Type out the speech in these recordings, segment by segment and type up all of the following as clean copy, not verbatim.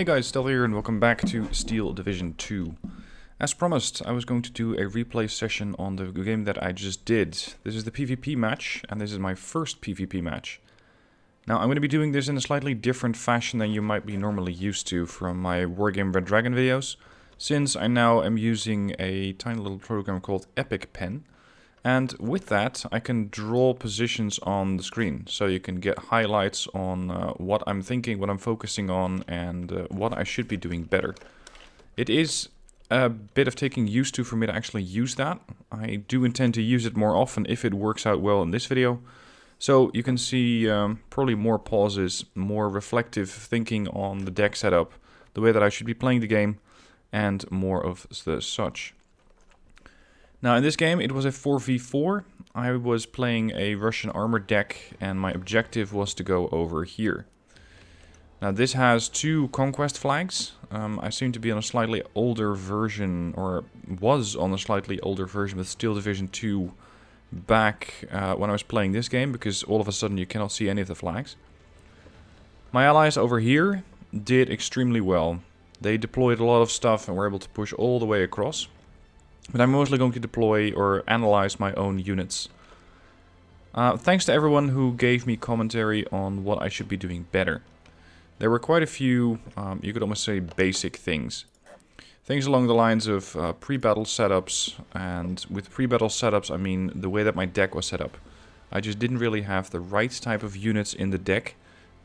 Hey guys, Stealth here and welcome back to Steel Division 2. As promised, I was going to do a replay session on the game that I just did. This is the PvP match, and this is my first PvP match. Now, I'm going to be doing this in a slightly different fashion than you might be normally used to from my Wargame Brendryen videos, since I now am using a tiny little program called Epic Pen. And with that, I can draw positions on the screen, so you can get highlights on what I'm thinking, what I'm focusing on, and what I should be doing better. It is a bit of taking used to for me to actually use that. I do intend to use it more often if it works out well in this video. So you can see probably more pauses, more reflective thinking on the deck setup, the way that I should be playing the game, and more of the such. Now in this game it was a 4v4, I was playing a Russian armor deck and my objective was to go over here. Now this has two conquest flags. I seem to be on a slightly older version, or was on a slightly older version with Steel Division 2 back when I was playing this game, because all of a sudden you cannot see any of the flags. My allies over here did extremely well. They deployed a lot of stuff and were able to push all the way across. But I'm mostly going to deploy or analyze my own units. Thanks to everyone who gave me commentary on what I should be doing better. There were quite a few, you could almost say, basic things. Things along the lines of pre-battle setups, and with pre-battle setups I mean the way that my deck was set up. I just didn't really have the right type of units in the deck,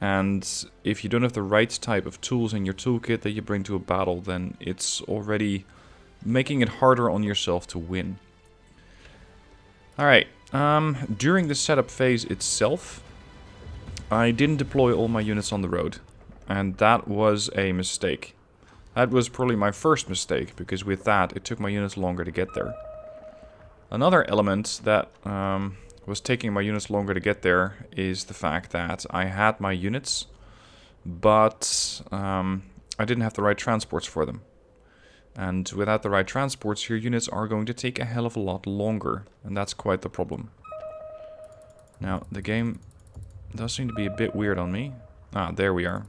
and if you don't have the right type of tools in your toolkit that you bring to a battle, then it's already making it harder on yourself to win. Alright, during the setup phase itself, I didn't deploy all my units on the road, and that was a mistake. That was probably my first mistake, because with that it took my units longer to get there. Another element that was taking my units longer to get there is the fact that I had my units, but I didn't have the right transports for them. And without the right transports, your units are going to take a hell of a lot longer. And that's quite the problem. Now, the game does seem to be a bit weird on me. Ah, there we are.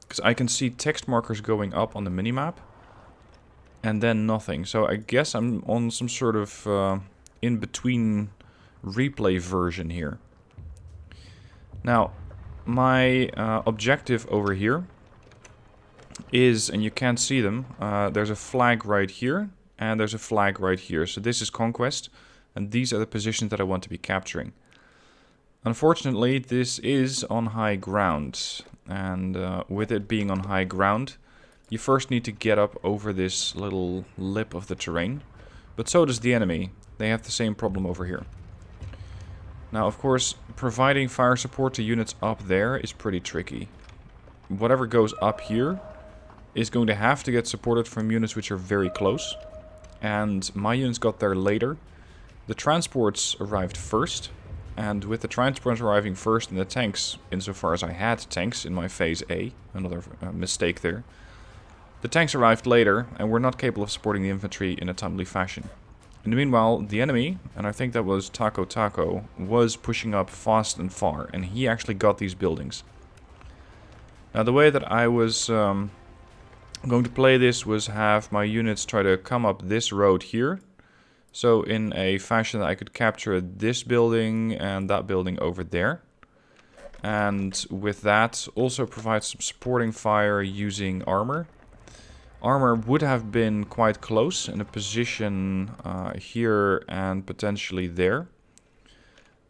Because I can see text markers going up on the minimap. And then nothing. So I guess I'm on some sort of in-between replay version here. Now, my objective over here is, and you can't see them, there's a flag right here, and there's a flag right here. So this is conquest, and these are the positions that I want to be capturing. Unfortunately, this is on high ground, and with it being on high ground, you first need to get up over this little lip of the terrain, but so does the enemy. They have the same problem over here. Now, of course, providing fire support to units up there is pretty tricky. Whatever goes up here is going to have to get supported from units which are very close. And my units got there later. The transports arrived first. And with the transports arriving first and the tanks, insofar as I had tanks in my phase A, another mistake there. The tanks arrived later and were not capable of supporting the infantry in a timely fashion. In the meanwhile, the enemy, and I think that was Taco, was pushing up fast and far. And he actually got these buildings. Now the way that I was going to play this was have my units try to come up this road here. So in a fashion that I could capture this building and that building over there. And with that also provide some supporting fire using armor. Armor would have been quite close in a position here and potentially there.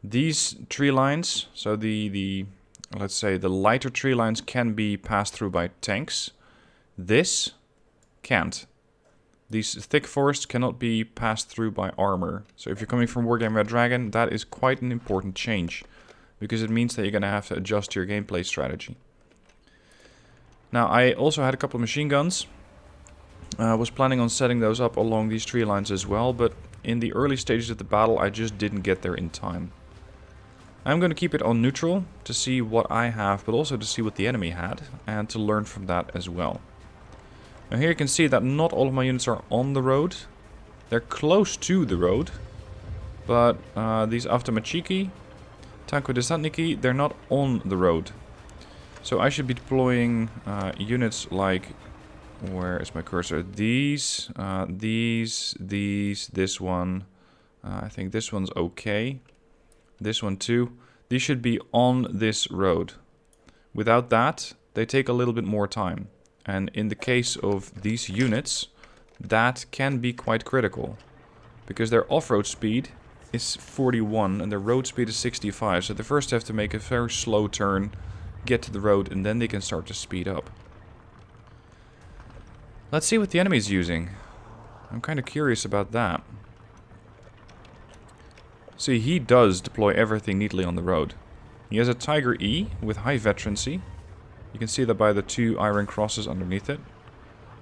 These tree lines, so let's say the lighter tree lines, can be passed through by tanks. This can't. These thick forests cannot be passed through by armor. So if you're coming from Wargame Brendryen, that is quite an important change, because it means that you're going to have to adjust your gameplay strategy. Now, I also had a couple of machine guns. I was planning on setting those up along these tree lines as well, but in the early stages of the battle I just didn't get there in time. I'm going to keep it on neutral to see what I have, but also to see what the enemy had, and to learn from that as well. Now here you can see that not all of my units are on the road. They're close to the road, but these Avtomachiki, Tanko Desantniki, they're not on the road. So I should be deploying units like... Where is my cursor? These, this one. I think this one's okay. This one too. These should be on this road. Without that, they take a little bit more time. And in the case of these units, that can be quite critical. Because their off-road speed is 41 and their road speed is 65. So they first have to make a very slow turn, get to the road, and then they can start to speed up. Let's see what the enemy's using. I'm kind of curious about that. See, he does deploy everything neatly on the road. He has a Tiger E with high veterancy. You can see that by the 2 iron crosses underneath it.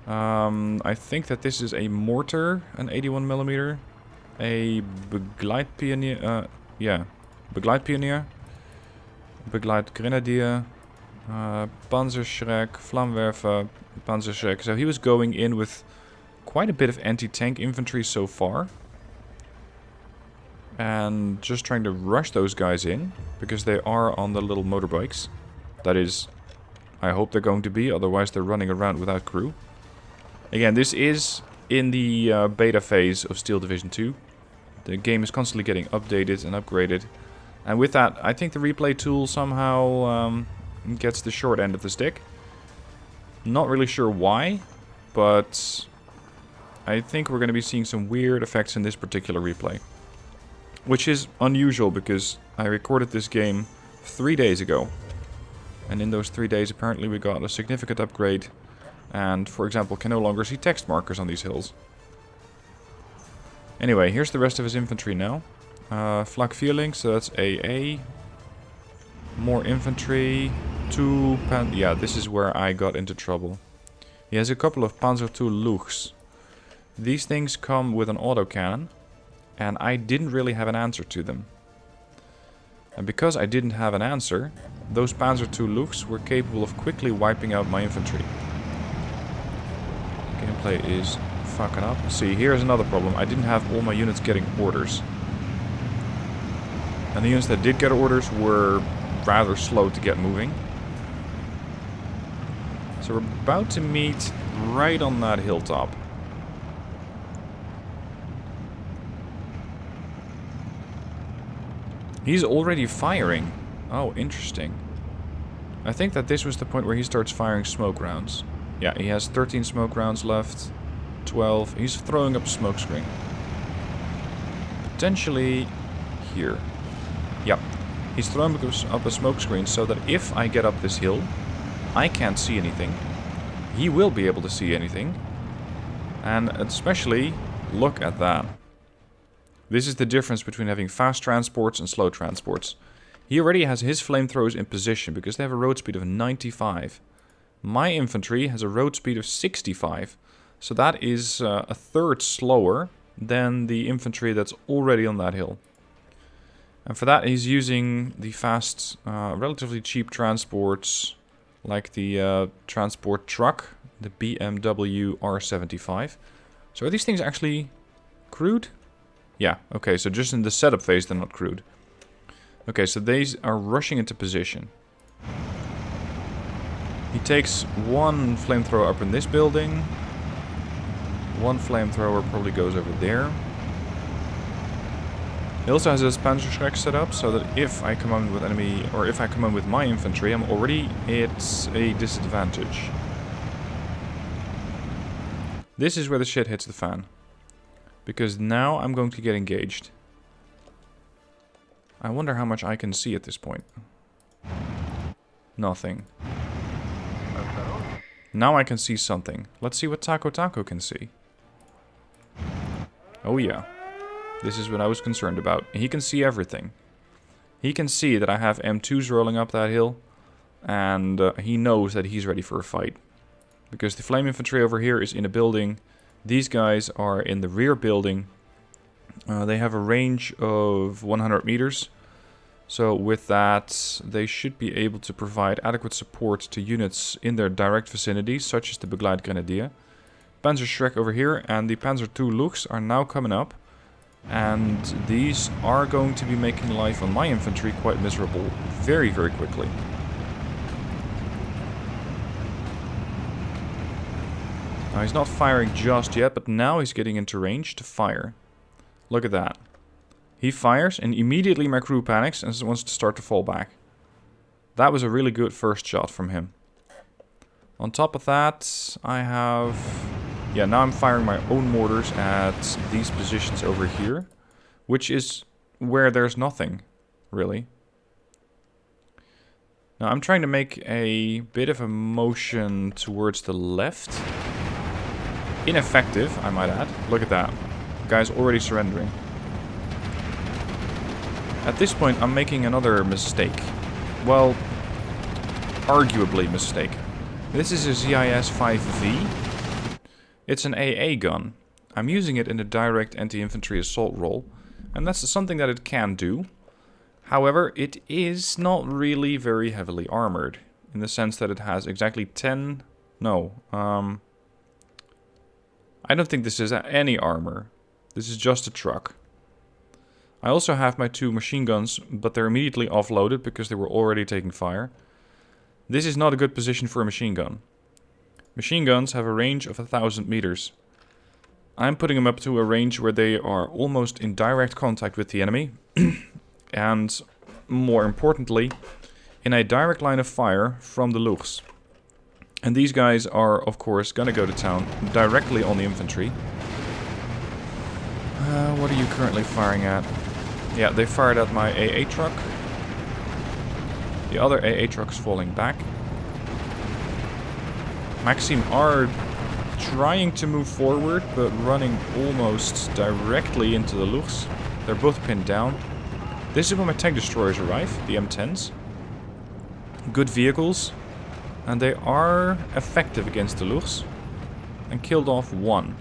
I think that this is a mortar, an 81mm. A Begleitpionier, Begleitpionier. Begleitgrenadier. Panzerschreck, Vlamwerfer, Panzerschreck. So he was going in with quite a bit of anti-tank infantry so far. And just trying to rush those guys in, because they are on the little motorbikes. That is, I hope they're going to be, otherwise they're running around without crew. Again, this is in the beta phase of Steel Division 2. The game is constantly getting updated and upgraded. And with that, I think the replay tool somehow gets the short end of the stick. Not really sure why, but I think we're going to be seeing some weird effects in this particular replay. Which is unusual because I recorded this game 3 days ago. And in those 3 days apparently we got a significant upgrade. And, for example, can no longer see text markers on these hills. Anyway, here's the rest of his infantry now. Flak Vierling, so that's AA. More infantry. Yeah, this is where I got into trouble. He has a couple of Panzer II Luchs. These things come with an autocannon. And I didn't really have an answer to them. And because I didn't have an answer, those Panzer II Luchs were capable of quickly wiping out my infantry. Gameplay is fucking up. See, here's another problem. I didn't have all my units getting orders. And the units that did get orders were rather slow to get moving. So we're about to meet right on that hilltop. He's already firing. Oh, interesting. I think that this was the point where he starts firing smoke rounds. Yeah, he has 13 smoke rounds left. 12. He's throwing up a smoke screen. Potentially here. Yep. He's throwing up a smoke screen so that if I get up this hill, I can't see anything. He will be able to see anything. And especially, look at that. This is the difference between having fast transports and slow transports. He already has his flamethrowers in position because they have a road speed of 95. My infantry has a road speed of 65. So that is a third slower than the infantry that's already on that hill. And for that he's using the fast, relatively cheap transports like the transport truck, the BMW R75. So are these things actually crewed? Yeah, okay, so just in the setup phase they're not crewed. Okay, so these are rushing into position. He takes one flamethrower up in this building. One flamethrower probably goes over there. He also has his Panzerschreck set up so that if I come on with enemy, or if I come on with my infantry, I'm already at a disadvantage. This is where the shit hits the fan. Because now I'm going to get engaged. I wonder how much I can see at this point. Nothing. Now I can see something. Let's see what Taco Taco can see. Oh yeah. This is what I was concerned about. He can see everything. He can see that I have M2s rolling up that hill. And he knows that he's ready for a fight. Because the flame infantry over here is in a building. These guys are in the rear building. They have a range of 100 meters. So with that, they should be able to provide adequate support to units in their direct vicinity, such as the Begleitgrenadier. Panzerschreck over here and the Panzer II Luchs are now coming up. And these are going to be making life on my infantry quite miserable very, very quickly. Now he's not firing just yet, but now he's getting into range to fire. Look at that. He fires and immediately my crew panics and wants to start to fall back. That was a really good first shot from him. On top of that, I have... Yeah, now I'm firing my own mortars at these positions over here, which is where there's nothing, really. Now I'm trying to make a bit of a motion towards the left. Ineffective, I might add. Look at that. The guy's already surrendering. At this point, I'm making another mistake. Well, arguably mistake. This is a ZIS 5V. It's an AA gun. I'm using it in a direct anti-infantry assault role, and that's something that it can do. However, it is not really very heavily armored, in the sense that it has exactly 10... No, I don't think this is any armor. This is just a truck. I also have my 2 machine guns, but they're immediately offloaded because they were already taking fire. This is not a good position for a machine gun. Machine guns have a range of 1,000 meters. I'm putting them up to a range where they are almost in direct contact with the enemy. And, more importantly, in a direct line of fire from the luchs. And these guys are, of course, gonna go to town directly on the infantry. What are you currently firing at? Yeah, they fired at my AA truck. The other AA truck's falling back. Maxim are trying to move forward, but running almost directly into the luchs. They're both pinned down. This is when my tank destroyers arrive, the M10s. Good vehicles. And they are effective against the luchs. And killed off 1.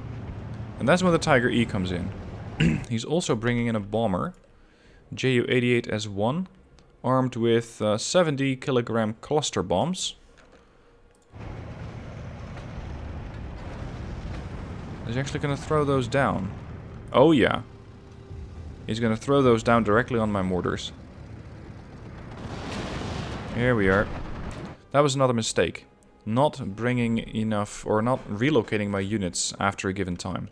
And that's when the Tiger E comes in. He's also bringing in a bomber. Ju-88S1. Armed with 70 kilogram cluster bombs. Is he actually going to throw those down? Oh yeah. He's going to throw those down directly on my mortars. Here we are. That was another mistake. Not bringing enough, or not relocating my units after a given time.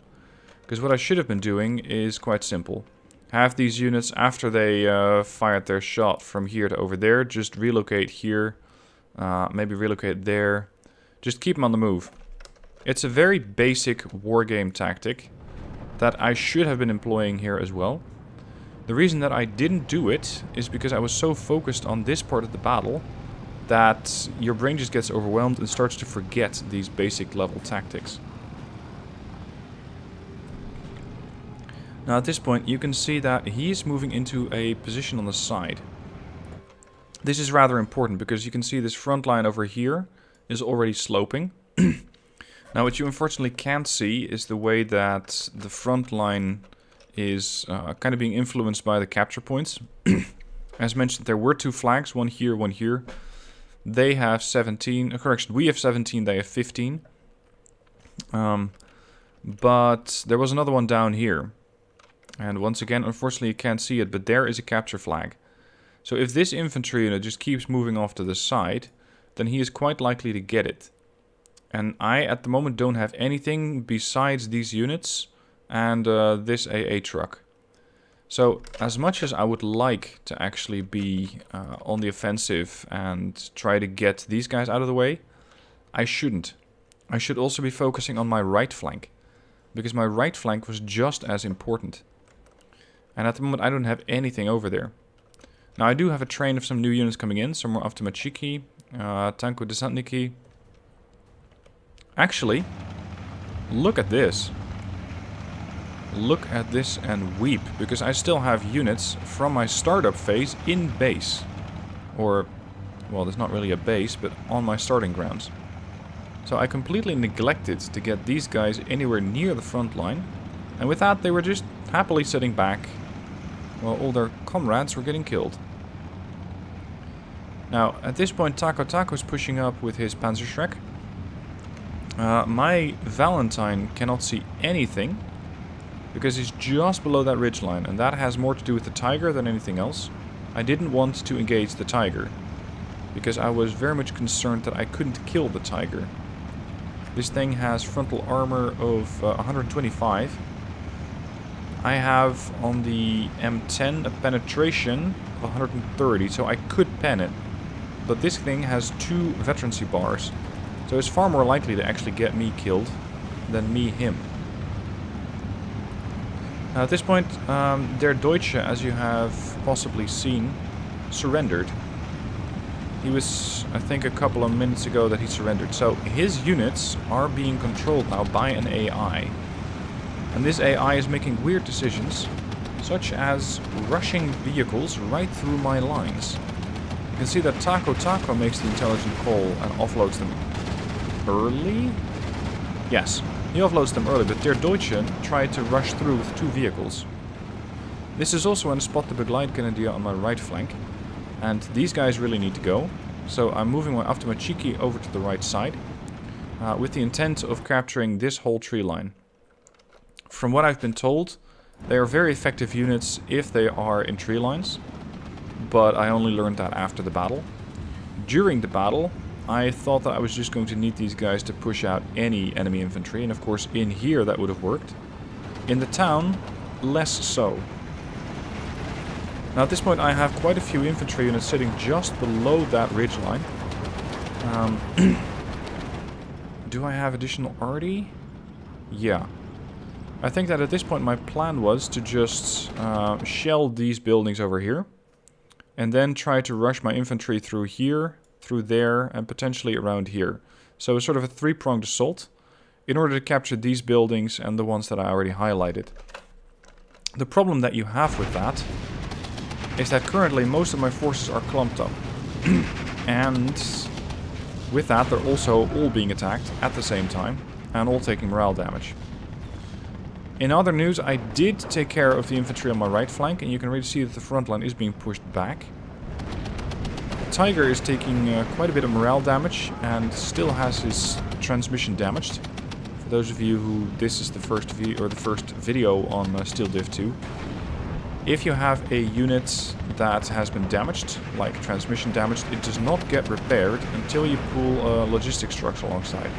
Because what I should have been doing is quite simple. Have these units, after they fired their shot from here to over there, just relocate here. Maybe relocate there. Just keep them on the move. It's a very basic wargame tactic that I should have been employing here as well. The reason that I didn't do it is because I was so focused on this part of the battle that your brain just gets overwhelmed and starts to forget these basic level tactics. Now at this point you can see that he is moving into a position on the side. This is rather important because you can see this front line over here is already sloping. Now what you unfortunately can't see is the way that the front line is kind of being influenced by the capture points. As mentioned, there were 2 flags, one here, one here. They have 17, correction, we have 17, they have 15. But there was another one down here. And once again, unfortunately you can't see it, but there is a capture flag. So if this infantry unit just keeps moving off to the side, then he is quite likely to get it. And I, at the moment, don't have anything besides these units and this AA truck. So, as much as I would like to actually be on the offensive and try to get these guys out of the way, I shouldn't. I should also be focusing on my right flank, because my right flank was just as important. And at the moment I don't have anything over there. Now I do have a train of some new units coming in, some more Avtomachiki, Tanko Desantniki. Actually, look at this. Look at this and weep, because I still have units from my startup phase in base. Or, well, there's not really a base, but on my starting grounds. So I completely neglected to get these guys anywhere near the front line. And with that, they were just happily sitting back while all their comrades were getting killed. Now, at this point, Tako's pushing up with his Panzerschreck. My Valentine cannot see anything, because he's just below that ridgeline, and that has more to do with the Tiger than anything else. I didn't want to engage the Tiger, because I was very much concerned that I couldn't kill the Tiger. This thing has frontal armor of 125. I have on the M10 a penetration of 130, so I could pen it. But this thing has 2 veterancy bars, so it's far more likely to actually get me killed than me him. Now at this point, Der Deutsche, as you have possibly seen, surrendered. He was, I think, a couple of minutes ago that he surrendered. So his units are being controlled now by an AI. And this AI is making weird decisions, such as rushing vehicles right through my lines. You can see that Taco makes the intelligent call and offloads them early? Yes, he offloads them early, but Der Deutsche tried to rush through with 2 vehicles. This is also when I spot the Begleitgrenadier on my right flank. And these guys really need to go. So I'm moving my Automachiki over to the right side. With the intent of capturing this whole tree line. From what I've been told, they are very effective units if they are in tree lines. But I only learned that after the battle. During the battle, I thought that I was just going to need these guys to push out any enemy infantry. And of course in here that would have worked. In the town, less so. Now at this point I have quite a few infantry units sitting just below that ridge line. Do I have additional arty? Yeah. I think that at this point my plan was to just shell these buildings over here. And then try to rush my infantry through here, through there, and potentially around here. So it's sort of a 3-pronged assault in order to capture these buildings and the ones that I already highlighted. The problem that you have with that is that currently most of my forces are clumped up. And with that they're also all being attacked at the same time and all taking morale damage. In other news, I did take care of the infantry on my right flank, and you can really see that the front line is being pushed back. Tiger is taking quite a bit of morale damage and still has his transmission damaged. For those of you who this is the first video on Steel Div 2. If you have a unit that has been damaged, like transmission damaged, it does not get repaired until you pull a logistics truck alongside.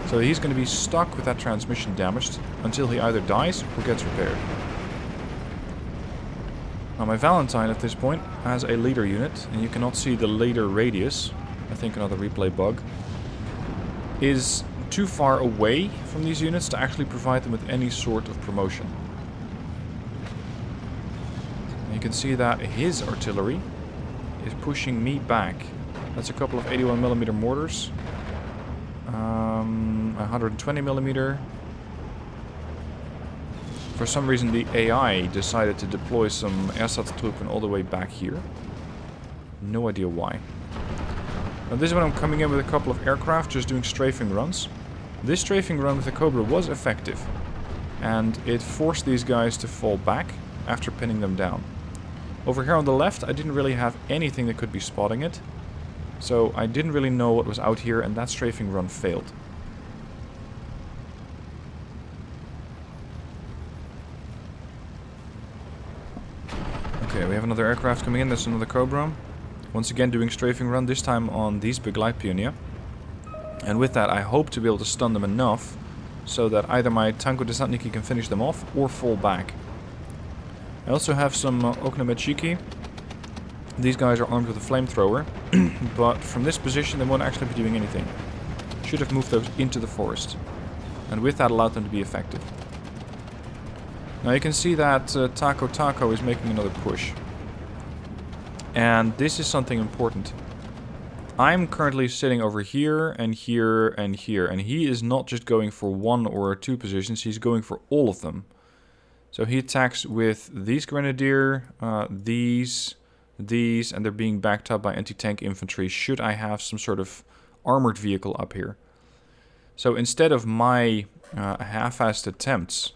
So he's going to be stuck with that transmission damaged until he either dies or gets repaired. Now my Valentine at this point has a leader unit, and you cannot see the leader radius. I think another replay bug. Is too far away from these units to actually provide them with any sort of promotion. You can see that his artillery is pushing me back. That's a couple of 81mm mortars. 120mm. For some reason the AI decided to deploy some Ersatztruppen all the way back here. No idea why. Now this is when I'm coming in with a couple of aircraft just doing strafing runs. This strafing run with the Cobra was effective. And it forced these guys to fall back after pinning them down. Over here on the left, I didn't really have anything that could be spotting it. So I didn't really know what was out here, and that strafing run failed. Okay, we have another aircraft coming in. That's another Cobra. Once again doing strafing run, this time on these Begleitpionier. And with that, I hope to be able to stun them enough so that either my Tanko Desantniki can finish them off or fall back. I also have some Oknomechiki. These guys are armed with a flamethrower, but from this position they won't actually be doing anything. Should have moved those into the forest, and with that allowed them to be effective. Now you can see that Taco is making another push. And this is something important. I'm currently sitting over here and here and here, and he is not just going for 1 or 2 positions, he's going for all of them. So he attacks with these Grenadier, these, and they're being backed up by anti-tank infantry should I have some sort of armored vehicle up here. So instead of my half-assed attempts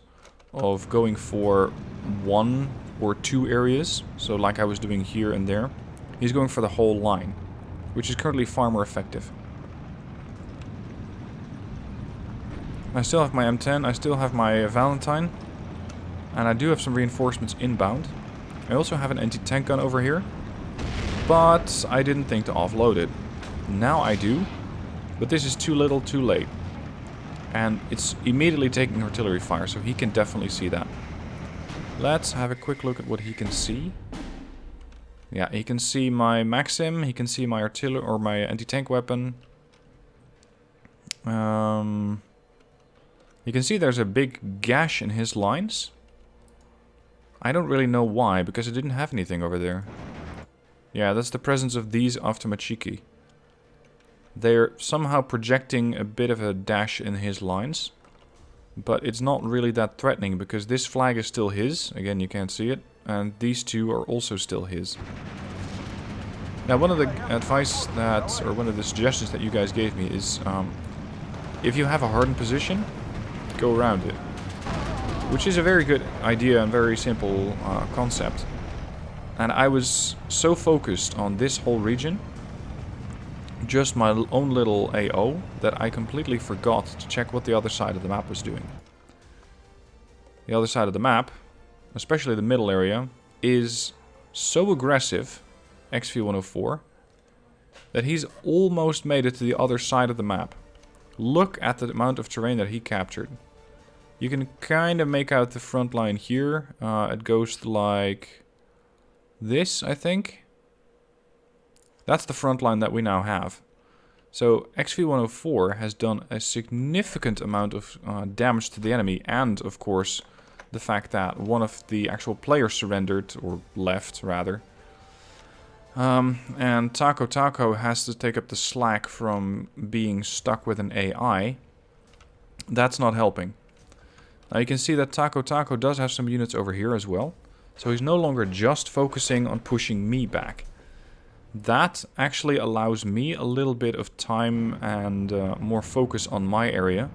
of going for 1 or 2 areas, so like I was doing here and there, he's going for the whole line, which is currently far more effective. I still have my M10, I still have my Valentine, and I do have some reinforcements inbound. I also have an anti-tank gun over here, but I didn't think to offload it. Now I do, but this is too little too late. And it's immediately taking artillery fire, so he can definitely see that. Let's have a quick look at what he can see. Yeah, he can see my Maxim, he can see my artillery or my anti-tank weapon. You can see there's a big gash in his lines. I don't really know why, because I didn't have anything over there. Yeah, that's the presence of these Aftermachiki. They're somehow projecting a bit of a dash in his lines. But it's not really that threatening, because this flag is still his. Again, you can't see it. And these two are also still his. Now, one of the advice that, or one of the suggestions that you guys gave me is, if you have a hardened position, go around it. Which is a very good idea and very simple concept. And I was so focused on this whole region, just my own little AO, that I completely forgot to check what the other side of the map was doing. The other side of the map, especially the middle area, is so aggressive, XV-104, that he's almost made it to the other side of the map. Look at the amount of terrain that he captured. You can kind of make out the front line here. It goes like this, I think. That's the front line that we now have. So XV-104 has done a significant amount of damage to the enemy, and of course the fact that one of the actual players surrendered, or left rather. And Taco has to take up the slack from being stuck with an AI. That's not helping. Now you can see that Taco does have some units over here as well. So he's no longer just focusing on pushing me back. That actually allows me a little bit of time and more focus on my area.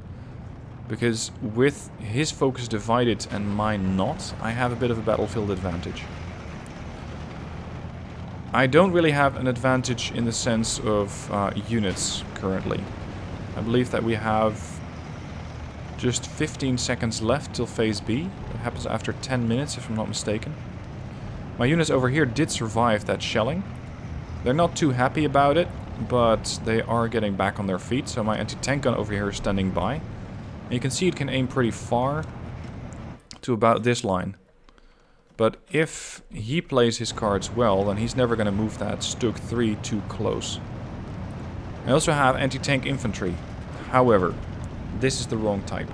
Because with his focus divided and mine not, I have a bit of a battlefield advantage. I don't really have an advantage in the sense of units currently. I believe that we have just 15 seconds left till phase B. That happens after 10 minutes if I'm not mistaken. My units over here did survive that shelling. They're not too happy about it, but they are getting back on their feet. So my anti-tank gun over here is standing by. And you can see it can aim pretty far to about this line. But if he plays his cards well, then he's never going to move that Stuk 3 too close. I also have anti-tank infantry. However, this is the wrong type.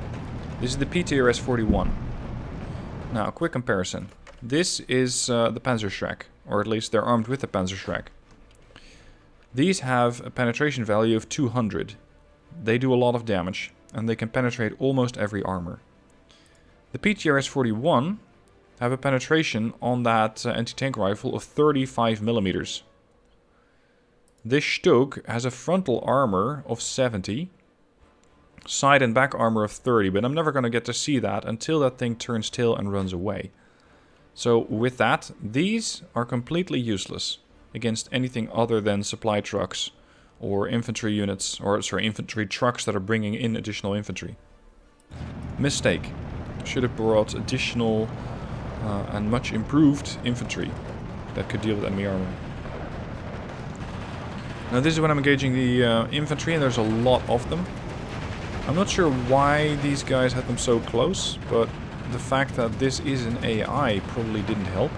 This is the PTRS-41. Now, quick comparison. This is the Panzerschreck, or at least they're armed with the Panzerschreck. These have a penetration value of 200. They do a lot of damage, and they can penetrate almost every armor. The PTRS-41 have a penetration on that anti-tank rifle of 35 millimeters. This Stuk has a frontal armor of 70, side and back armor of 30, but I'm never going to get to see that until that thing turns tail and runs away. So with that, these are completely useless against anything other than supply trucks or infantry units, or sorry, infantry trucks that are bringing in additional infantry. Mistake. Should have brought additional and much improved infantry that could deal with enemy armor. Now this is when I'm engaging the infantry, and there's a lot of them. I'm not sure why these guys had them so close, but the fact that this is an AI probably didn't help.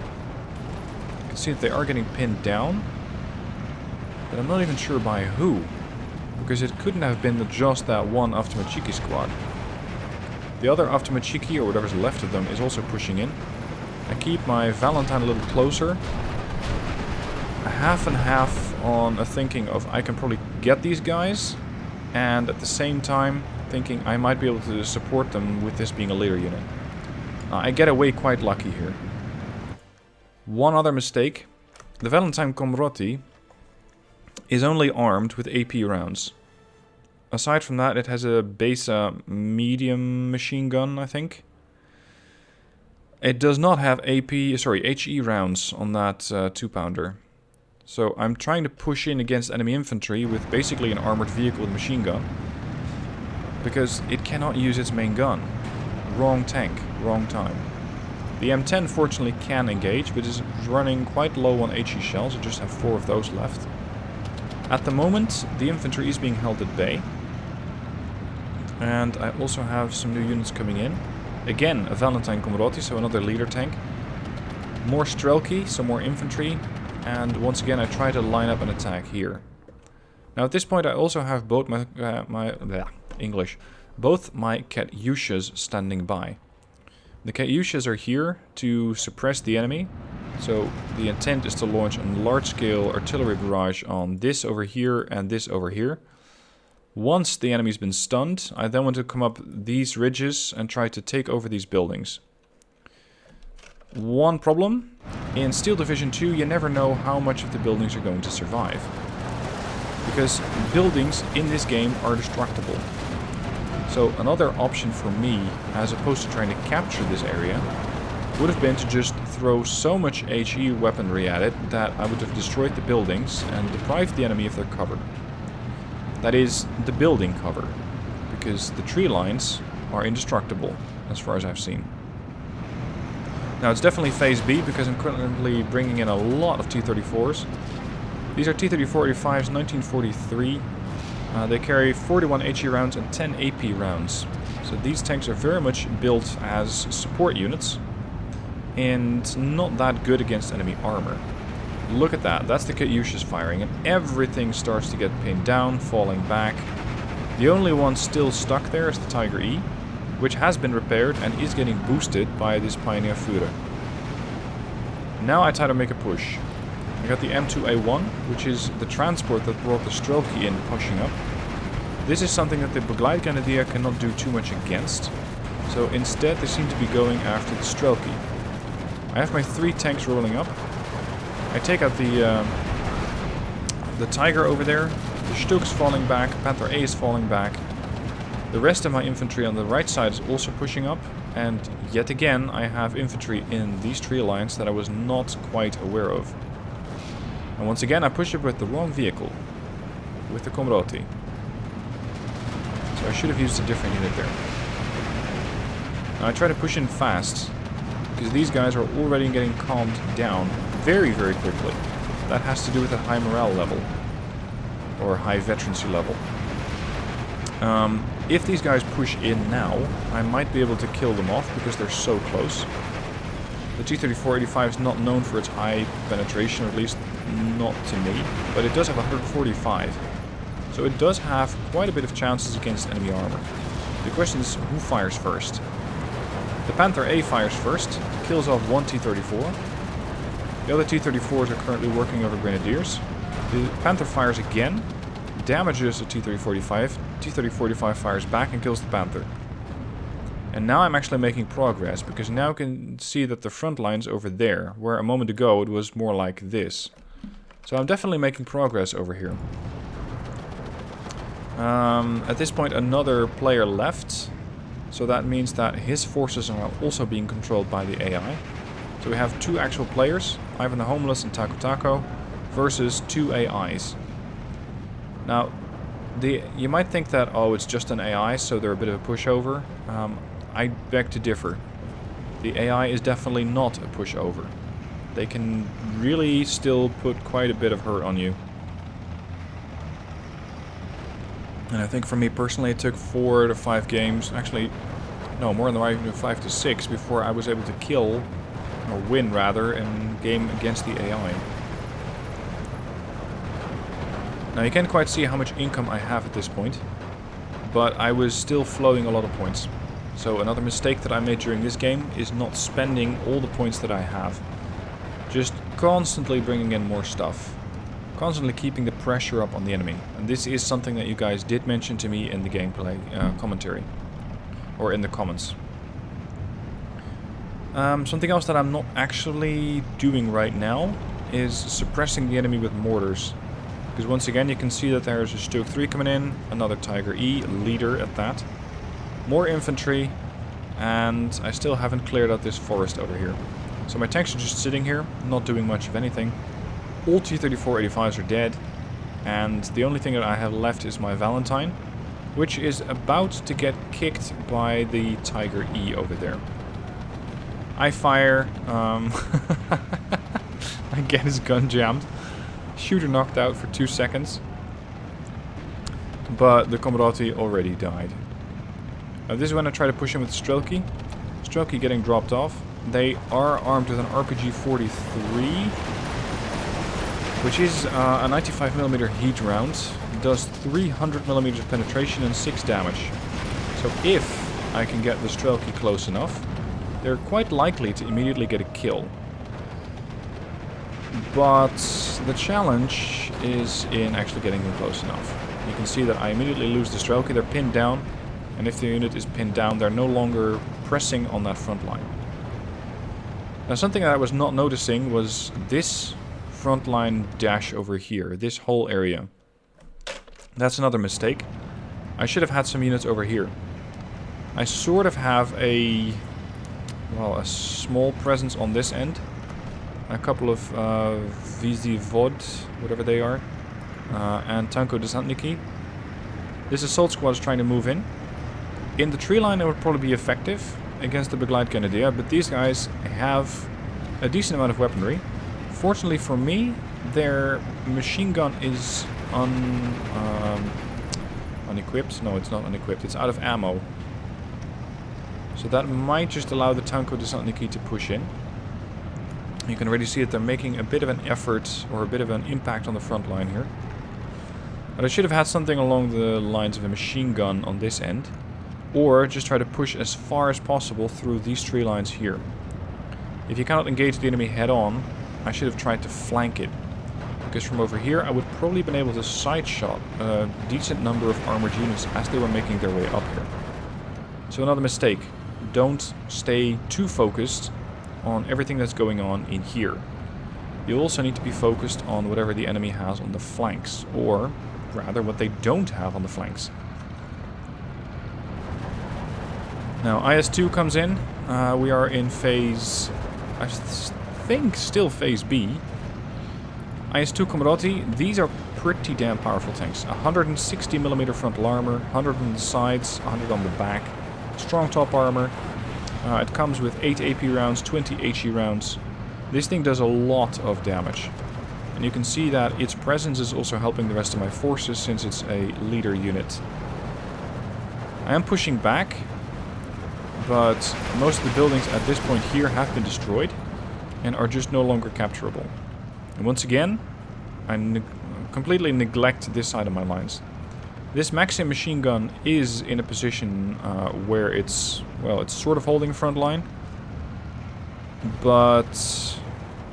You can see that they are getting pinned down, but I'm not even sure by who, because it couldn't have been just that one Aftermachiki squad. The other Aftermachiki, or whatever's left of them, is also pushing in. I keep my Valentine a little closer. Half and half on a thinking of I can probably get these guys, and at the same time thinking I might be able to support them with this being a leader unit. I get away quite lucky here. One other mistake. The Valentine Comrotti is only armed with AP rounds. Aside from that, it has a Besa medium machine gun, I think. It does not have HE rounds on that 2-pounder. So I'm trying to push in against enemy infantry with basically an armored vehicle with machine gun. Because it cannot use its main gun. Wrong tank, wrong time. The M10 fortunately can engage, but is running quite low on HE shells. I just have 4 of those left. At the moment, the infantry is being held at bay. And I also have some new units coming in. Again, a Valentine Commodity, so another leader tank. More Strelki, some more infantry. And once again, I try to line up an attack here. Now at this point, I also have both both my Katyushas standing by. The Katyushas are here to suppress the enemy. So the intent is to launch a large-scale artillery barrage on this over here and this over here. Once the enemy's been stunned, I then want to come up these ridges and try to take over these buildings. One problem, in Steel Division 2 you never know how much of the buildings are going to survive. Because buildings in this game are destructible. So another option for me, as opposed to trying to capture this area, would have been to just throw so much HE weaponry at it that I would have destroyed the buildings and deprived the enemy of their cover. That is, the building cover, because the tree lines are indestructible, as far as I've seen. Now it's definitely phase B, because I'm currently bringing in a lot of T-34s. These are T-34-85s, 1943. They carry 41 HE rounds and 10 AP rounds. So these tanks are very much built as support units, and not that good against enemy armor. Look at that, that's the Katyushas firing, and everything starts to get pinned down, falling back. The only one still stuck there is the Tiger E, which has been repaired and is getting boosted by this Pioneer Führer. Now I try to make a push. I got the M2A1, which is the transport that brought the Strelki in, pushing up. This is something that the Begleitgrenadier cannot do too much against, so instead they seem to be going after the Strelki. I have my 3 tanks rolling up. I take out the Tiger over there, the Stuk's falling back, Panther A is falling back. The rest of my infantry on the right side is also pushing up, and yet again I have infantry in these tree lines that I was not quite aware of. And once again I push up with the wrong vehicle, with the Commodity. So I should have used a different unit there. Now I try to push in fast, because these guys are already getting calmed down very, very quickly. That has to do with a high morale level, or high veterancy level. If these guys push in now, I might be able to kill them off because they're so close. The T-34-85 is not known for its high penetration, or at least not to me, but it does have 145. So it does have quite a bit of chances against enemy armor. The question is, who fires first? The Panther A fires first, kills off one T-34. The other T-34s are currently working over Grenadiers. The Panther fires again, damages the T-34-85. T-34-85 fires back and kills the Panther. And now I'm actually making progress, because now I can see that the front line's over there, where a moment ago it was more like this. So I'm definitely making progress over here. At this point another player left, so that means that his forces are also being controlled by the AI. So we have 2 actual players, Ivan the Homeless and Taco Taco, versus 2 AIs. Now, you might think that, oh, it's just an AI, so they're a bit of a pushover. I beg to differ. The AI is definitely not a pushover. They can really still put quite a bit of hurt on you. And I think for me personally it took 4 to 5 games, actually, no, more than 5 to 6 before I was able to kill, or win rather, in game against the AI. Now you can't quite see how much income I have at this point, but I was still flowing a lot of points. So another mistake that I made during this game is not spending all the points that I have. Just constantly bringing in more stuff. Constantly keeping the pressure up on the enemy. And this is something that you guys did mention to me in the gameplay commentary. Or in the comments. Something else that I'm not actually doing right now is suppressing the enemy with mortars. Because once again you can see that there's a Stuk 3 coming in, another Tiger E, leader at that. More infantry, and I still haven't cleared out this forest over here. So my tanks are just sitting here, not doing much of anything. All T-34-85s are dead, and the only thing that I have left is my Valentine, which is about to get kicked by the Tiger E over there. I fire, I get his gun jammed. Shooter knocked out for 2 seconds. But the Commodity already died. This is when I try to push in with the Strelky. Strelky getting dropped off. They are armed with an RPG-43, which is a 95mm heat round. It does 300mm of penetration and 6 damage. So if I can get the Strelky close enough, they're quite likely to immediately get a kill. But the challenge is in actually getting them close enough. You can see that I immediately lose the Strelky. They're pinned down, and if the unit is pinned down, they're no longer pressing on that front line. Now, something that I was not noticing was this front line dash over here, this whole area. That's another mistake. I should have had some units over here. I sort of have a small presence on this end. A couple of VZ-Vod, whatever they are, and Tanko Desantniki. This assault squad is trying to move in. In the tree line, it would probably be effective against the Begleid Grenadier, but these guys have a decent amount of weaponry. Fortunately for me, their machine gun is unequipped. No, it's not unequipped. It's out of ammo. So that might just allow the Tanko Desantniki to push in. You can already see that they're making a bit of an effort or a bit of an impact on the front line here. But I should have had something along the lines of a machine gun on this end. Or just try to push as far as possible through these tree lines here. If you cannot engage the enemy head on, I should have tried to flank it. Because from over here I would probably been able to side shot a decent number of armored units as they were making their way up here. So another mistake. Don't stay too focused on everything that's going on in here. You also need to be focused on whatever the enemy has on the flanks, or rather what they don't have on the flanks. Now IS-2 comes in. We are in phase, I think still phase B. IS-2 Komroti, these are pretty damn powerful tanks. 160mm frontal armor, 100 on the sides, 100 on the back, strong top armor. It comes with 8 AP rounds, 20 HE rounds. This thing does a lot of damage. And you can see that its presence is also helping the rest of my forces since it's a leader unit. I am pushing back, but most of the buildings at this point here have been destroyed and are just no longer capturable. And once again, I completely neglect this side of my lines. This Maxim machine gun is in a position where it's sort of holding front line, but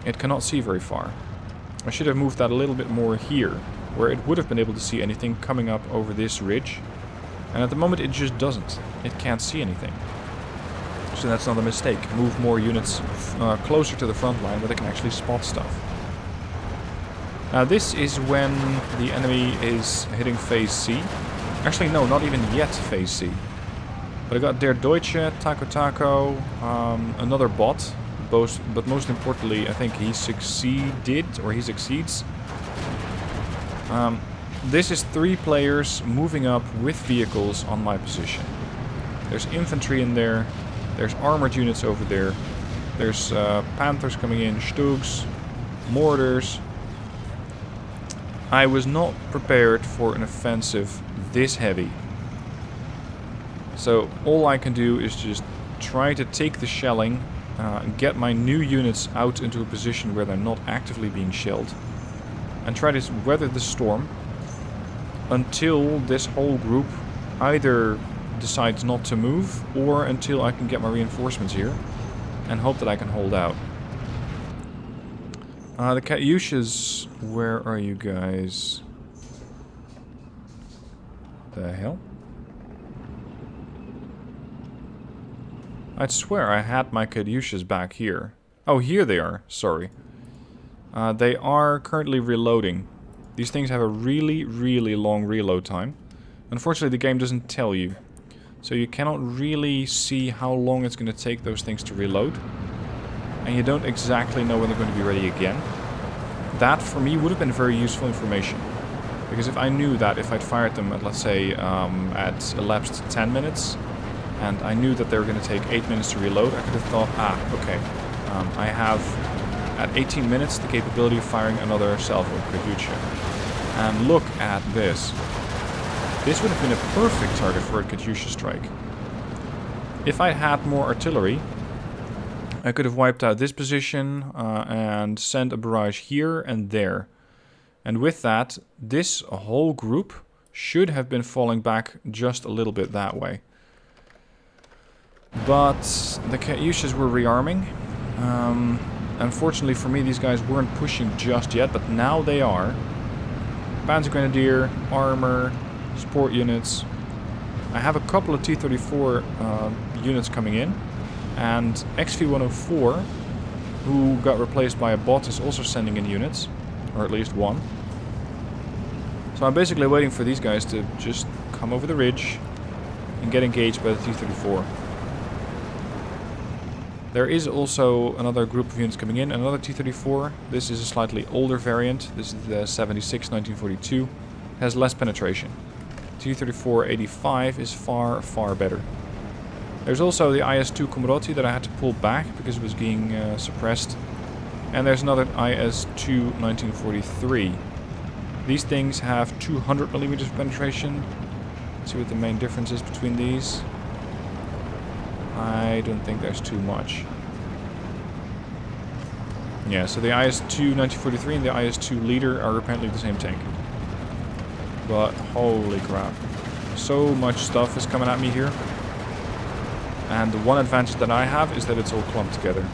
it cannot see very far. I should have moved that a little bit more here, where it would have been able to see anything coming up over this ridge. And at the moment it just doesn't. It can't see anything. So that's not a mistake. Move more units closer to the front line where they can actually spot stuff. Now this is when the enemy is hitting phase C. Actually no, not even yet phase C. But I got Der Deutsche, Taco, another bot. But most importantly, I think he succeeds. This is 3 players moving up with vehicles on my position. There's infantry in there. There's armored units over there. There's Panthers coming in, Stugs, mortars. I was not prepared for an offensive this heavy. So all I can do is just try to take the shelling, get my new units out into a position where they're not actively being shelled, and try to weather the storm until this whole group either decides not to move, or until I can get my reinforcements here and hope that I can hold out. The Katyushas, where are you guys? The hell? I'd swear I had my Katyushas back here. Oh, here they are. Sorry. They are currently reloading. These things have a really, really long reload time. Unfortunately, the game doesn't tell you. So you cannot really see how long it's going to take those things to reload. And you don't exactly know when they're going to be ready again. That, for me, would have been very useful information. Because if I knew that if I'd fired them at, let's say, at elapsed 10 minutes, and I knew that they were going to take 8 minutes to reload, I could have thought, okay, I have, at 18 minutes, the capability of firing another salvo Katyusha. And look at this. This would have been a perfect target for a Katyusha strike. If I had more artillery, I could have wiped out this position and sent a barrage here and there. And with that, this whole group should have been falling back just a little bit that way. But the Cautious were rearming. Unfortunately for me, these guys weren't pushing just yet, but now they are. Panzer Grenadier, armor, support units. I have a couple of T-34 units coming in. And XV-104, who got replaced by a bot, is also sending in units. Or at least one. So I'm basically waiting for these guys to just come over the ridge and get engaged by the T-34. There is also another group of units coming in, another T-34. This is a slightly older variant. This is the 76 1942. It has less penetration. T-34-85 is far, far better. There's also the IS-2 Carbohydrate that I had to pull back because it was being suppressed. And there's another IS-2 1943. These things have 200mm of penetration. Let's see what the main difference is between these. I don't think there's too much. Yeah, so the IS-2 1943 and the IS-2 Leader are apparently the same tank. But holy crap. So much stuff is coming at me here. And the one advantage that I have is that it's all clumped together.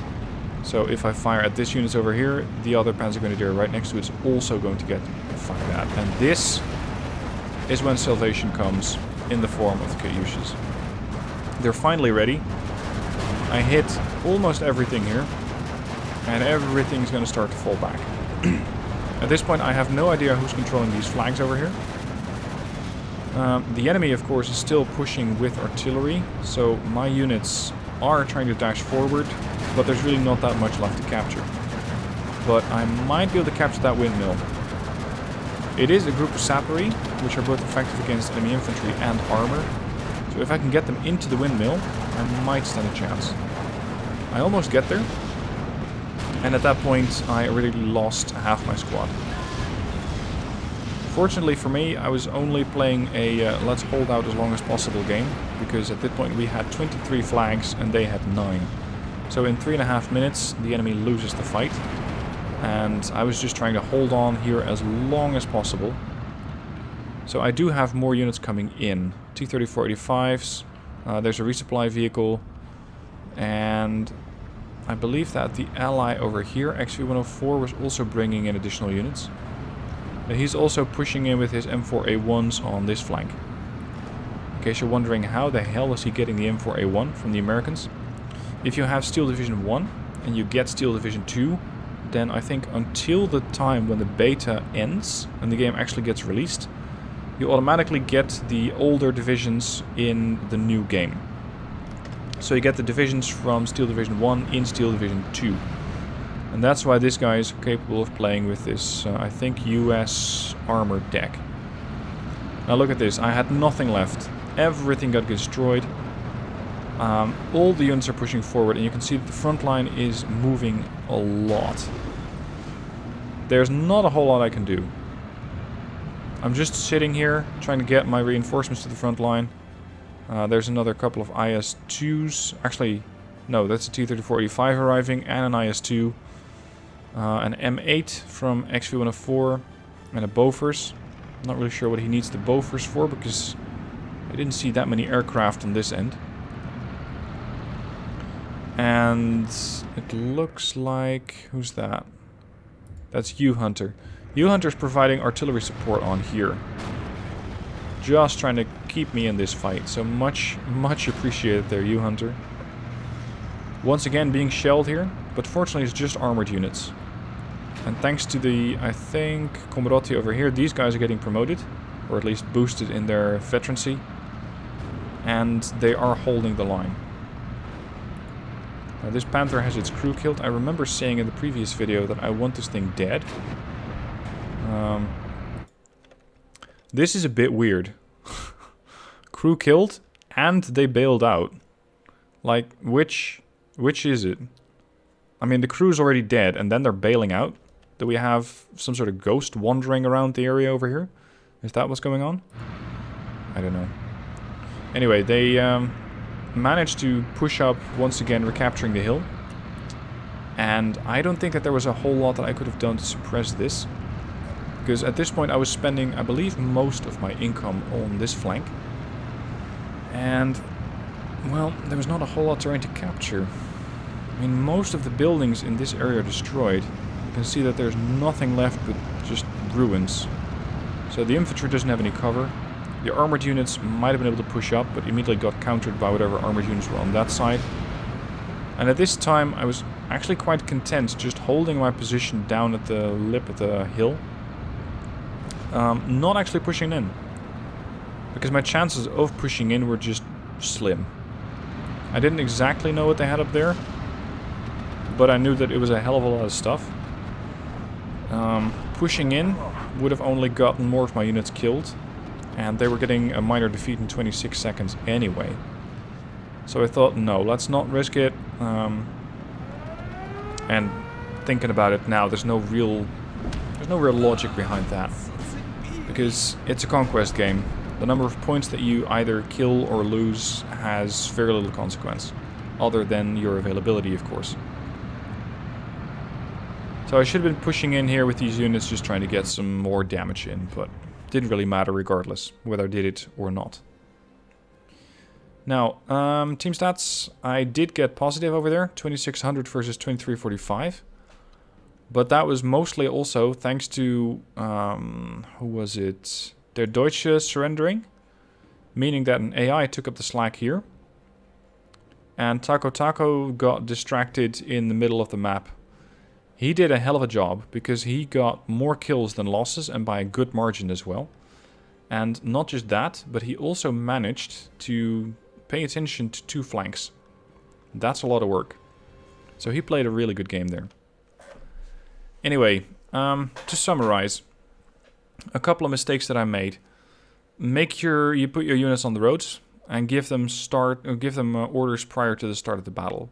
So if I fire at this unit over here, the other Panzer Grenadier right next to it is also going to get fired at. And this is when salvation comes in the form of the Cautious. They're finally ready. I hit almost everything here. And everything's going to start to fall back. At this point I have no idea who's controlling these flags over here. The enemy, of course, is still pushing with artillery, so my units are trying to dash forward, but there's really not that much left to capture. But I might be able to capture that windmill. It is a group of sappery, which are both effective against enemy infantry and armor, so if I can get them into the windmill, I might stand a chance. I almost get there, and at that point I already lost half my squad. Fortunately for me, I was only playing a let's hold out as long as possible game, because at that point we had 23 flags and they had 9. So in 3.5 minutes the enemy loses the fight, and I was just trying to hold on here as long as possible. So I do have more units coming in. T-34-85s, there's a resupply vehicle, and I believe that the ally over here, XV-104, was also bringing in additional units. And he's also pushing in with his M4A1s on this flank. In case you're wondering how the hell is he getting the M4A1 from the Americans. If you have Steel Division 1 and you get Steel Division 2, then I think until the time when the beta ends and the game actually gets released, you automatically get the older divisions in the new game. So you get the divisions from Steel Division 1 in Steel Division 2. And that's why this guy is capable of playing with this, I think, US armored deck. Now look at this, I had nothing left. Everything got destroyed. All the units are pushing forward, and you can see that the front line is moving a lot. There's not a whole lot I can do. I'm just sitting here, trying to get my reinforcements to the front line. There's another couple of IS-2s. Actually, no, that's a T-34-85 arriving, and an IS-2. An M8 from XV-104, and a Bofors. I'm not really sure what he needs the Bofors for, because I didn't see that many aircraft on this end. And it looks like... who's that? That's U-Hunter. U-Hunter's providing artillery support on here. Just trying to keep me in this fight. So much appreciated there, U-Hunter. Once again being shelled here, but fortunately it's just armored units. And thanks to the, I think, Comodotti over here, these guys are getting promoted. Or at least boosted in their veterancy. And they are holding the line. Now this Panther has its crew killed. I remember saying in the previous video that I want this thing dead. This is a bit weird. Crew killed and they bailed out. Like, which is it? I mean, the crew's already dead and then they're bailing out. Do we have some sort of ghost wandering around the area over here? Is that what's going on? I don't know. Anyway, they managed to push up once again, recapturing the hill. And I don't think that there was a whole lot that I could have done to suppress this. Because at this point I was spending, I believe, most of my income on this flank. And, well, there was not a whole lot terrain to capture. I mean, most of the buildings in this area are destroyed. You can see that there's nothing left but just ruins. So the infantry doesn't have any cover. The armored units might have been able to push up, but immediately got countered by whatever armored units were on that side. And at this time I was actually quite content just holding my position down at the lip of the hill. Not actually pushing in. Because my chances of pushing in were just slim. I didn't exactly know what they had up there, but I knew that it was a hell of a lot of stuff. Pushing in would have only gotten more of my units killed, and they were getting a minor defeat in 26 seconds anyway. So I thought, no, let's not risk it. And thinking about it now, there's no real logic behind that, because it's a conquest game. The number of points that you either kill or lose has very little consequence, other than your availability, of course. So I should have been pushing in here with these units, just trying to get some more damage in, but didn't really matter regardless, whether I did it or not. Now, team stats, I did get positive over there, 2600 versus 2345. But that was mostly also thanks to, who was it? Der Deutsche surrendering, meaning that an AI took up the slack here. And Taco Taco got distracted in the middle of the map. He did a hell of a job, because he got more kills than losses, and by a good margin as well. And not just that, but he also managed to pay attention to two flanks. That's a lot of work. So he played a really good game there. Anyway, to summarize, a couple of mistakes that I made. Make sure you put your units on the roads and give them orders prior to the start of the battle.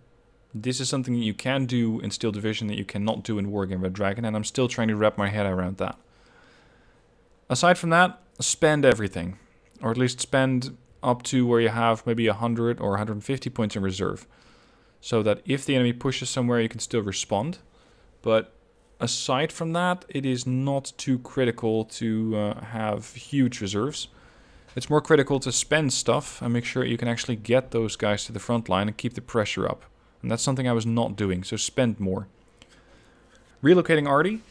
This is something that you can do in Steel Division that you cannot do in Wargame Red Dragon, and I'm still trying to wrap my head around that. Aside from that, spend everything, or at least spend up to where you have maybe 100 or 150 points in reserve, so that if the enemy pushes somewhere you can still respond. But aside from that, it is not too critical to have huge reserves. It's more critical to spend stuff and make sure you can actually get those guys to the front line and keep the pressure up. And that's something I was not doing, so spend more. Relocating arty.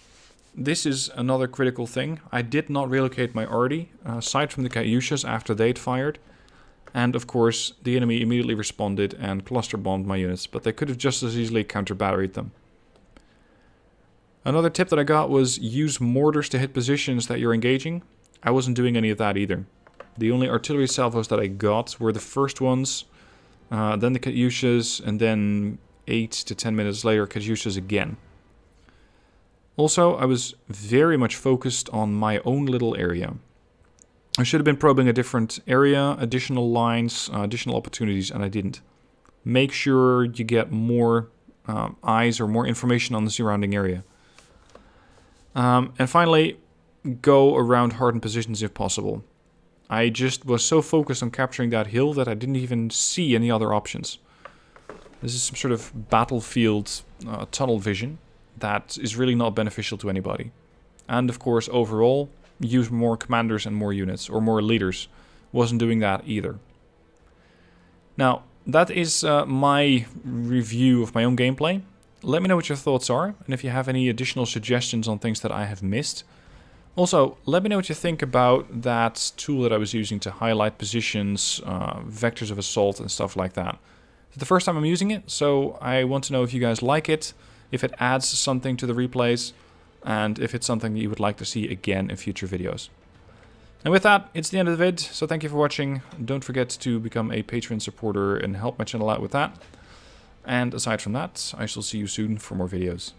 This is another critical thing. I did not relocate my arty, aside from the Katyushas after they'd fired. And of course, the enemy immediately responded and cluster bombed my units, but they could have just as easily counter-batteried them. Another tip that I got was use mortars to hit positions that you're engaging. I wasn't doing any of that either. The only artillery salvos that I got were the first ones, then the Katyushas, and then 8 to 10 minutes later, Katyushas again. Also, I was very much focused on my own little area. I should have been probing a different area, additional lines, additional opportunities, and I didn't. Make sure you get more eyes or more information on the surrounding area. And finally, go around hardened positions if possible. I just was so focused on capturing that hill that I didn't even see any other options. This is some sort of battlefield tunnel vision that is really not beneficial to anybody. And of course, overall, use more commanders and more units, or more leaders. Wasn't doing that either. Now, that is my review of my own gameplay. Let me know what your thoughts are, and if you have any additional suggestions on things that I have missed. Also, let me know what you think about that tool that I was using to highlight positions, vectors of assault and stuff like that. It's the first time I'm using it, so I want to know if you guys like it, if it adds something to the replays, and if it's something that you would like to see again in future videos. And with that, it's the end of the vid, so thank you for watching. Don't forget to become a Patreon supporter and help my channel out with that. And aside from that, I shall see you soon for more videos.